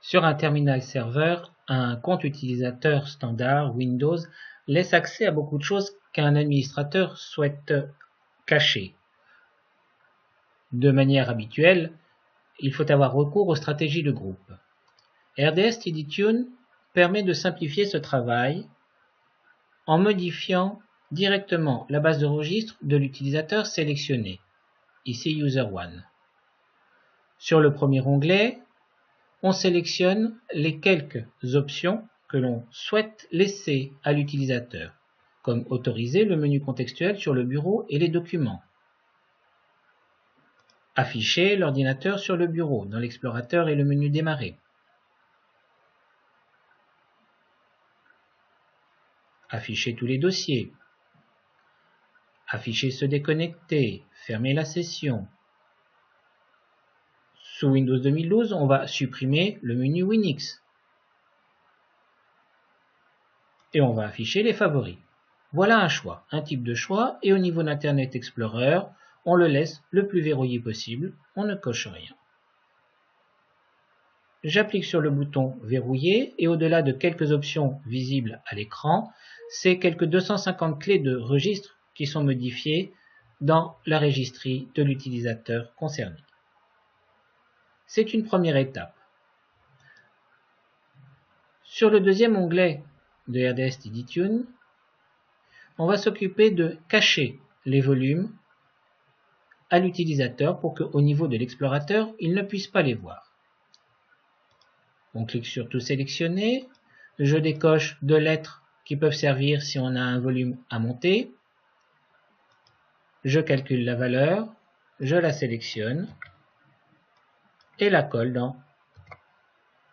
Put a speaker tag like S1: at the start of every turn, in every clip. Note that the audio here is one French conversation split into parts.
S1: Sur un terminal serveur, un compte utilisateur standard Windows laisse accès à beaucoup de choses qu'un administrateur souhaite cacher. De manière habituelle, il faut avoir recours aux stratégies de groupe. RDS TidyTune permet de simplifier ce travail en modifiant directement la base de registre de l'utilisateur sélectionné, ici User1. Sur le premier onglet, on sélectionne les quelques options que l'on souhaite laisser à l'utilisateur, comme autoriser le menu contextuel sur le bureau et les documents, afficher l'ordinateur sur le bureau dans l'explorateur et le menu démarrer, afficher tous les dossiers, afficher se déconnecter, fermer la session. Sous Windows 2012, on va supprimer le menu Winx. Et on va afficher les favoris. Voilà un choix, un type de choix, et au niveau d'Internet Explorer, on le laisse le plus verrouillé possible, on ne coche rien. J'applique sur le bouton verrouiller, et au-delà de quelques options visibles à l'écran, c'est quelques 250 clés de registre qui sont modifiées dans la registrie de l'utilisateur concerné. C'est une première étape. Sur le deuxième onglet de RDS TidyTune, on va s'occuper de cacher les volumes à l'utilisateur pour qu'au niveau de l'explorateur, il ne puisse pas les voir. On clique sur tout sélectionner, je décoche 2 lettres qui peuvent servir si on a un volume à monter, je calcule la valeur, je la sélectionne et la colle dans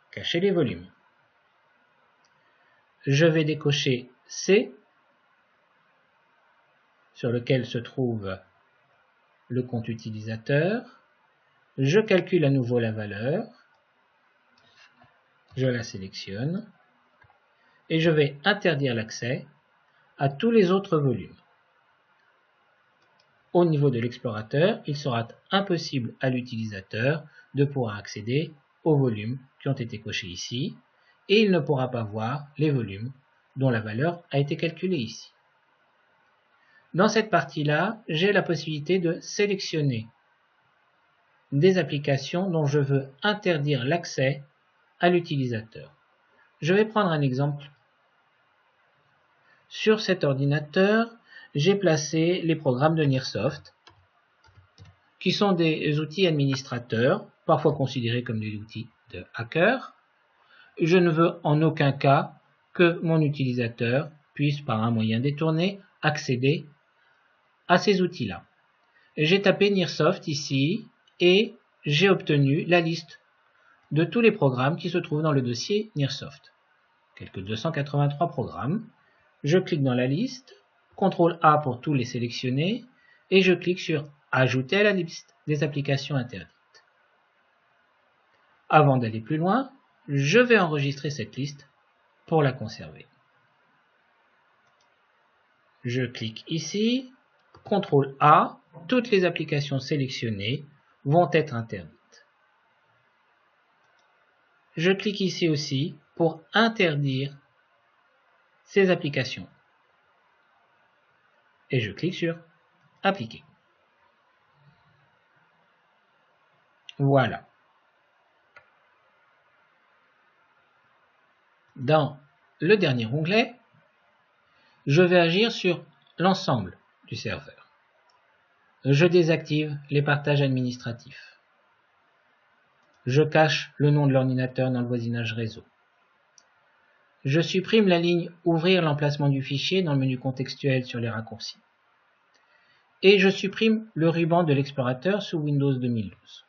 S1: cacher les volumes. Je vais décocher C, sur lequel se trouve le compte utilisateur. Je calcule à nouveau la valeur, je la sélectionne et je vais interdire l'accès à tous les autres volumes. Au niveau de l'explorateur, il sera impossible à l'utilisateur de pouvoir accéder aux volumes qui ont été cochés ici et il ne pourra pas voir les volumes dont la valeur a été calculée ici. Dans cette partie-là, j'ai la possibilité de sélectionner des applications dont je veux interdire l'accès à l'utilisateur. Je vais prendre un exemple. Sur cet ordinateur, j'ai placé les programmes de Nearsoft, qui sont des outils administrateurs, parfois considérés comme des outils de hacker. Je ne veux en aucun cas que mon utilisateur puisse, par un moyen détourné, accéder à ces outils-là. J'ai tapé Nearsoft ici et j'ai obtenu la liste de tous les programmes qui se trouvent dans le dossier Nearsoft. Quelques 283 programmes. Je clique dans la liste, CTRL A pour tous les sélectionner et je clique sur Ajouter à la liste des applications interdites. Avant d'aller plus loin, je vais enregistrer cette liste pour la conserver. Je clique ici, CTRL A, toutes les applications sélectionnées vont être interdites. Je clique ici aussi pour interdire ces applications. Et je clique sur Appliquer. Voilà. Dans le dernier onglet, je vais agir sur l'ensemble du serveur. Je désactive les partages administratifs. Je cache le nom de l'ordinateur dans le voisinage réseau. Je supprime la ligne « Ouvrir l'emplacement du fichier » dans le menu contextuel sur les raccourcis. Et je supprime le ruban de l'explorateur sous Windows 2012.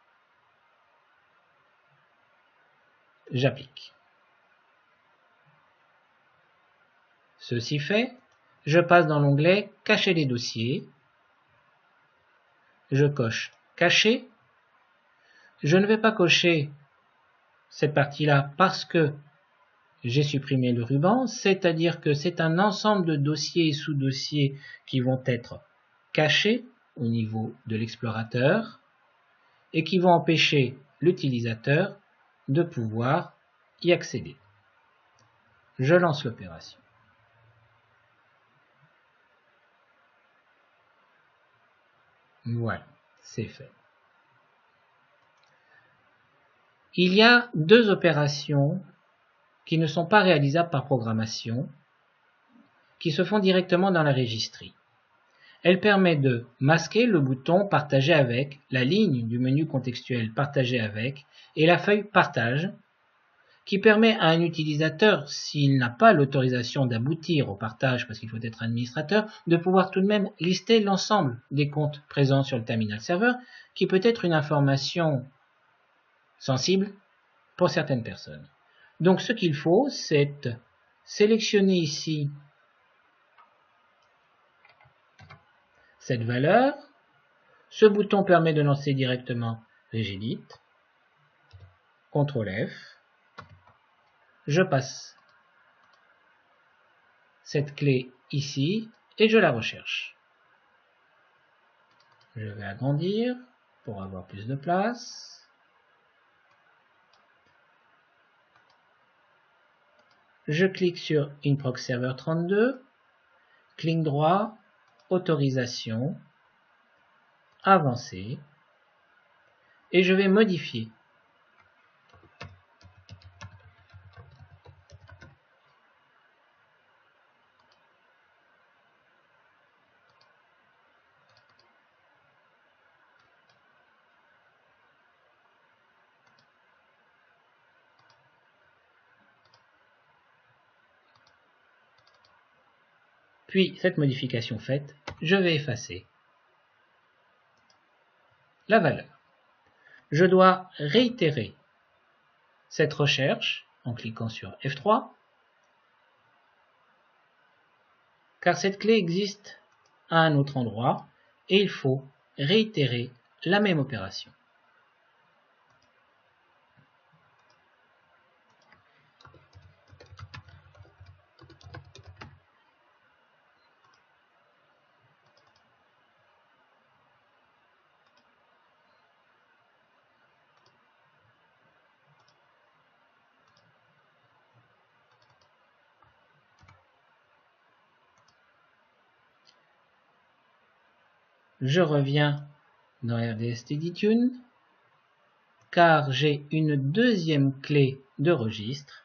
S1: J'applique. Ceci fait, je passe dans l'onglet « Cacher les dossiers ». Je coche « Cacher ». Je ne vais pas cocher cette partie-là parce que j'ai supprimé le ruban, c'est-à-dire que c'est un ensemble de dossiers et sous-dossiers qui vont être cachés au niveau de l'explorateur et qui vont empêcher l'utilisateur de pouvoir y accéder. Je lance l'opération. Voilà, c'est fait. Il y a deux opérations qui ne sont pas réalisables par programmation, qui se font directement dans la registry. Elle permet de masquer le bouton Partager avec, la ligne du menu contextuel Partager avec et la feuille Partage, qui permet à un utilisateur, s'il n'a pas l'autorisation d'aboutir au partage parce qu'il faut être administrateur, de pouvoir tout de même lister l'ensemble des comptes présents sur le terminal serveur, qui peut être une information sensible pour certaines personnes. Donc ce qu'il faut, c'est sélectionner ici cette valeur. Ce bouton permet de lancer directement Regedit. CTRL F. Je passe cette clé ici et je la recherche. Je vais agrandir pour avoir plus de place. Je clique sur Inprox Server 32, clic droit, autorisation, avancer, et je vais modifier. Puis, cette modification faite, je vais effacer la valeur. Je dois réitérer cette recherche en cliquant sur F3, car cette clé existe à un autre endroit et il faut réitérer la même opération. Je reviens dans RDS-SteadyTune, car j'ai une deuxième clé de registre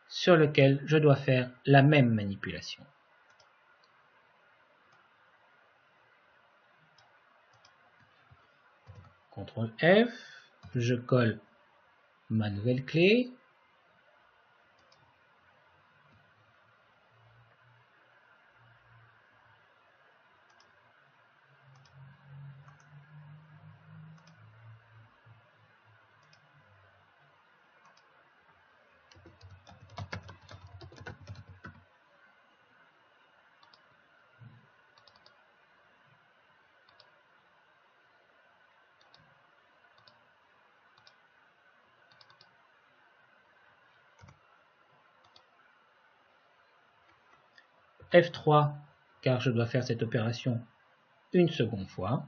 S1: sur lequel je dois faire la même manipulation. CTRL F, je colle ma nouvelle clé. F3, car je dois faire cette opération une seconde fois.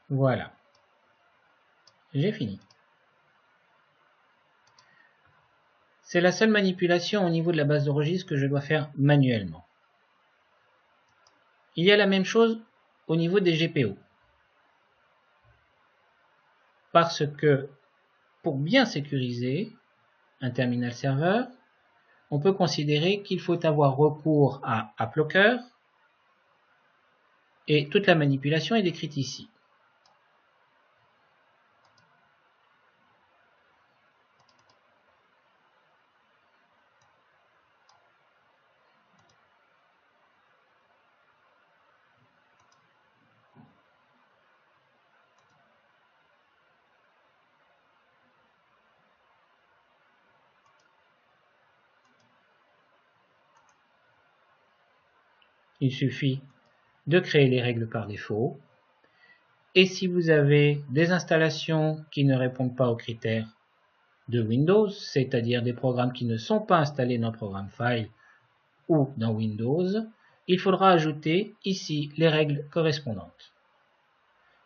S1: Voilà, j'ai fini. C'est la seule manipulation au niveau de la base de registre que je dois faire manuellement. Il y a la même chose au niveau des GPO. Parce que pour bien sécuriser un terminal serveur, on peut considérer qu'il faut avoir recours à AppLocker et toute la manipulation est décrite ici. Il suffit de créer les règles par défaut. Et si vous avez des installations qui ne répondent pas aux critères de Windows, c'est-à-dire des programmes qui ne sont pas installés dans Program File ou dans Windows, il faudra ajouter ici les règles correspondantes.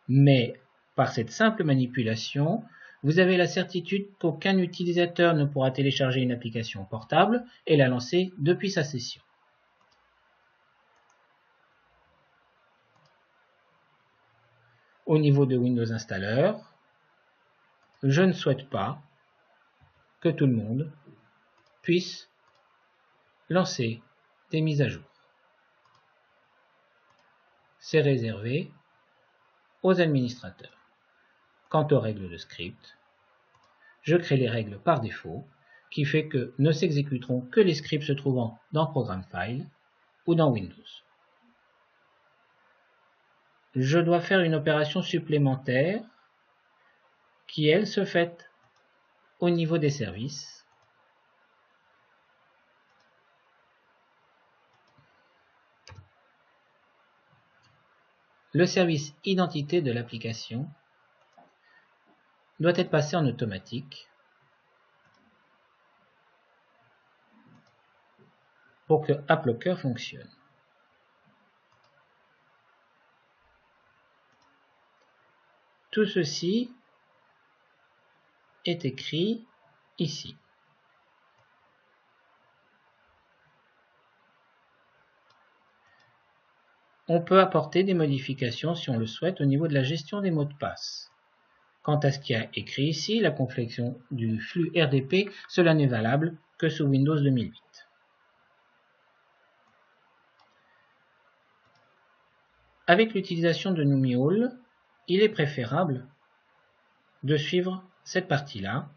S1: Mais par cette simple manipulation, vous avez la certitude qu'aucun utilisateur ne pourra télécharger une application portable et la lancer depuis sa session. Au niveau de Windows Installer, je ne souhaite pas que tout le monde puisse lancer des mises à jour. C'est réservé aux administrateurs. Quant aux règles de script, je crée les règles par défaut, qui fait que ne s'exécuteront que les scripts se trouvant dans Program File ou dans Windows. Je dois faire une opération supplémentaire qui, elle, se fait au niveau des services. Le service identité de l'application doit être passé en automatique pour que AppLocker fonctionne. Tout ceci est écrit ici. On peut apporter des modifications si on le souhaite au niveau de la gestion des mots de passe. Quant à ce qui est écrit ici, la confection du flux RDP, cela n'est valable que sous Windows 2008. Avec l'utilisation de Numiall, il est préférable de suivre cette partie-là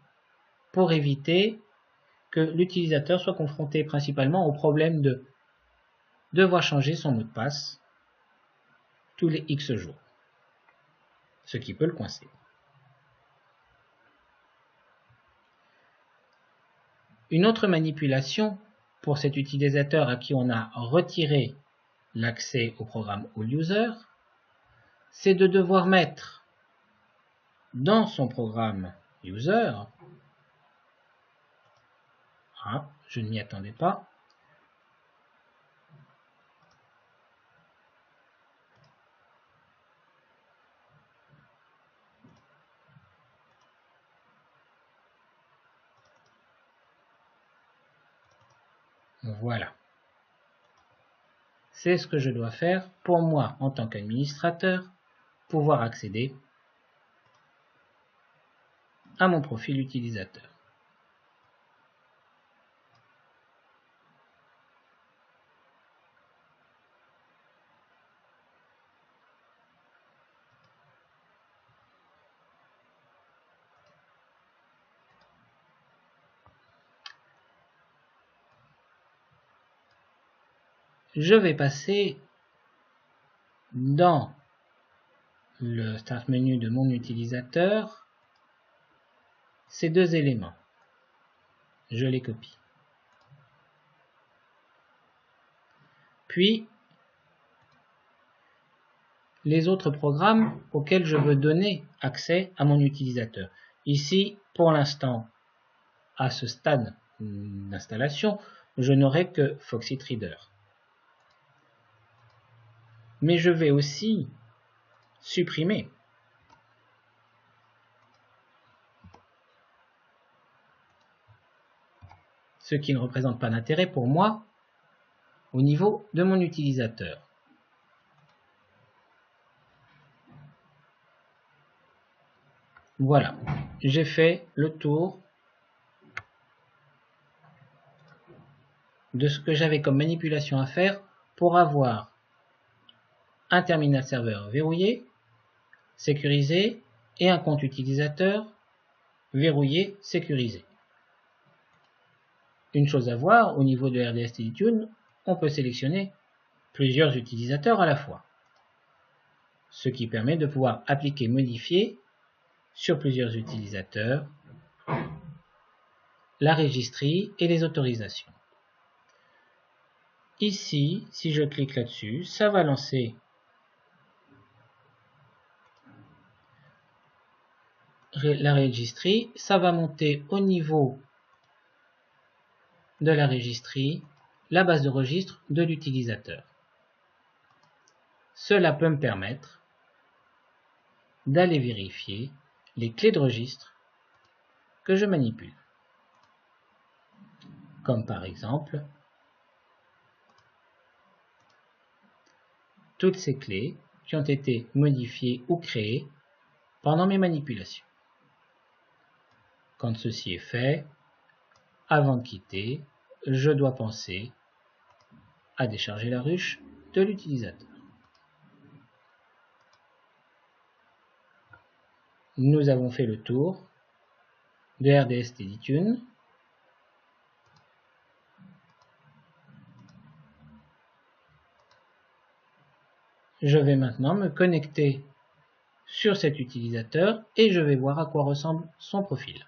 S1: pour éviter que l'utilisateur soit confronté principalement au problème de devoir changer son mot de passe tous les X jours, ce qui peut le coincer. Une autre manipulation pour cet utilisateur à qui on a retiré l'accès au programme All User, c'est de devoir mettre dans son programme User, je ne m'y attendais pas, voilà. C'est ce que je dois faire pour moi en tant qu'administrateur, pouvoir accéder à mon profil utilisateur. Je vais passer dans le Start Menu de mon utilisateur ces deux éléments. Je les copie. Puis, les autres programmes auxquels je veux donner accès à mon utilisateur. Ici, pour l'instant, à ce stade d'installation, je n'aurai que Foxit Reader. Mais je vais aussi supprimer ce qui ne représente pas d'intérêt pour moi au niveau de mon utilisateur. Voilà, j'ai fait le tour de ce que j'avais comme manipulation à faire pour avoir un terminal serveur verrouillé, sécurisé, et un compte utilisateur verrouillé, sécurisé. Une chose à voir, au niveau de RDS Tune, on peut sélectionner plusieurs utilisateurs à la fois, ce qui permet de pouvoir appliquer, modifier sur plusieurs utilisateurs la registry et les autorisations. ici, si je clique là-dessus, ça va lancer la registry, ça va monter au niveau de la registry la base de registre de l'utilisateur. Cela peut me permettre d'aller vérifier les clés de registre que je manipule. Comme par exemple, toutes ces clés qui ont été modifiées ou créées pendant mes manipulations. Quand ceci est fait, avant de quitter, je dois penser à décharger la ruche de l'utilisateur. Nous avons fait le tour de RDS Steadytune. Je vais maintenant me connecter sur cet utilisateur et je vais voir à quoi ressemble son profil.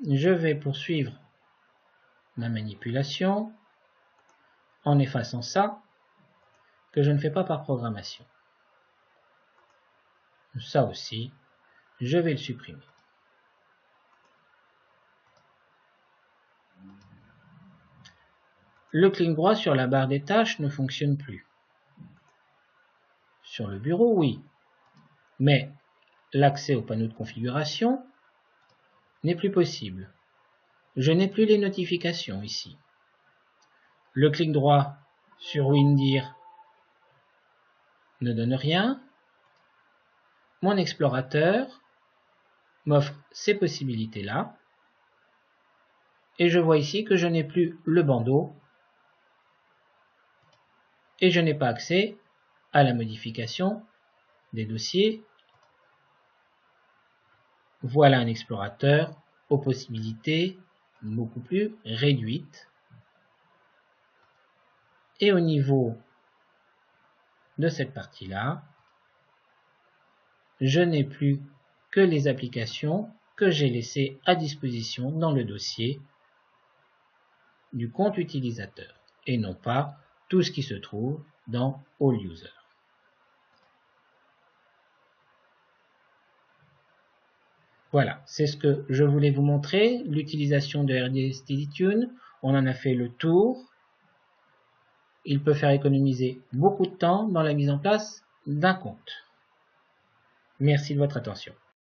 S1: Je vais poursuivre ma manipulation en effaçant ça que je ne fais pas par programmation. Ça aussi, je vais le supprimer. Le clic droit sur la barre des tâches ne fonctionne plus. Sur le bureau, oui, mais l'accès au panneau de configuration n'est plus possible. Je n'ai plus les notifications ici. Le clic droit sur Windir ne donne rien. Mon explorateur m'offre ces possibilités-là. Et je vois ici que je n'ai plus le bandeau et je n'ai pas accès à la modification des dossiers. Voilà un explorateur aux possibilités beaucoup plus réduites. Et au niveau de cette partie-là, je n'ai plus que les applications que j'ai laissées à disposition dans le dossier du compte utilisateur et non pas tout ce qui se trouve dans All User. Voilà, c'est ce que je voulais vous montrer, l'utilisation de RDS Steadytune. On en a fait le tour. Il peut faire économiser beaucoup de temps dans la mise en place d'un compte. Merci de votre attention.